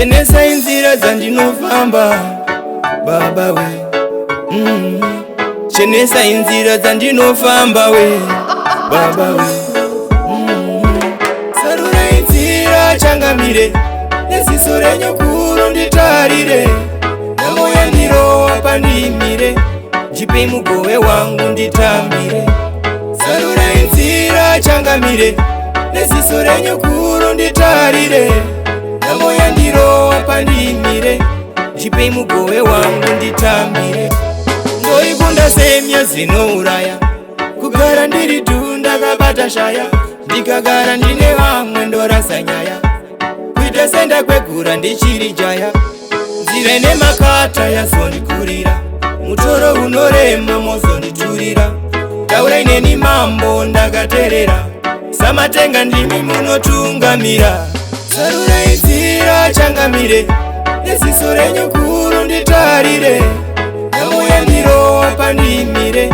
chenesa inzira dzandinofamba baba we. Chenesa inzira dzandinofamba we baba we. Sarura inzira changamire, neziso renyu guru nditarire. Nhamo yandirowa pandimire, ndipei mugove wangu nditambire. Sarura inzira changamire, neziso renyu guru nditarire. Nhamo yandirowa pandimire, ndipei mugove wangu nditambire. Ndoikunda semya zinouraya, kugara ndiri tunda kabata shaya. Ndikagara ndine vamwe ndorasa nyaya, kuita senda kwegura ndichiri jaya. Nzire nemakata yazondikurira, mutoro unorema mozonditurira. Taura ineni mambo ndakaterera, samatenga ndimi munotungamira. Sarura inzira changamire, neziso renyu guru nditarire. Nhamo yandirowa pandimire,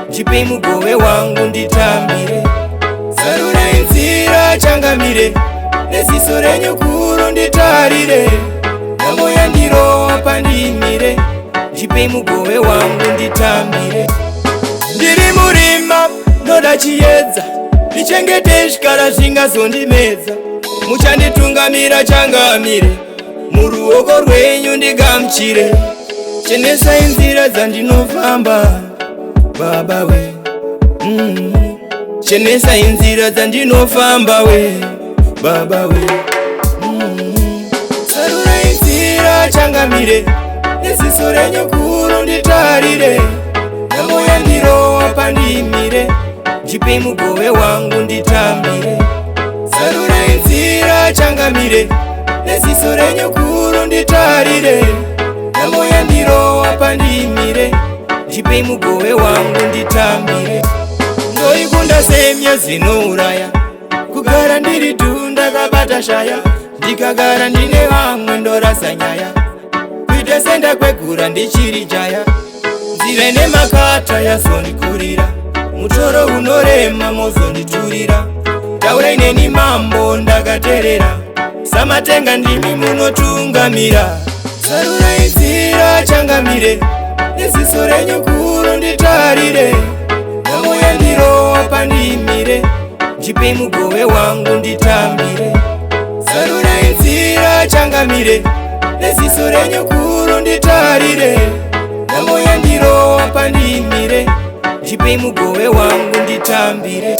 ndipei mugove wangu nditambire. Sarura inzira changamire, neziso renyu guru nditarire. Nhamo yandirowa pandimire, ndipei mugove wangu nditambire. Ndiri murima ndoda chiedza, ndichengete zvikara zvingazondimedza. Muchanditungamira changamire, muruoko rwenyu ndigamuchire. Chenesa inzira dzandinofamba baba we. Chenesa inzira dzandinofamba we baba we. Sarura inzira changamire, neziso renyu guru nditarire. Nhamo yandirowa pandimire, ndipei mugove wangu nditambire. Sarura inzira changamire, neziso renyu guru nditarire. Nhamo yandirowa pandimire, ndipei mugove wangu nditambire. Ndoikunda semya zinouraya, kugara ndiri tunda kabata shaya. Ndikagara ndine vamwe ndorasa nyaya, kuita senda kwegura ndichiri jaya. Nzire nemakata yazondikurira, mutoro unorema mozonditurira. Taura ineni mambo ndakaterera, samatenga ndimi munotungamira. Sarura inzira changamire, neziso renyu guru nditarire. Nhamo yandirowa pandimire, ndipei mugove wangu nditambire. Sarura inzira changamire, neziso renyu guru nditarire. Nhamo yandirowa pandimire, ndipei mugove wangu nditambire.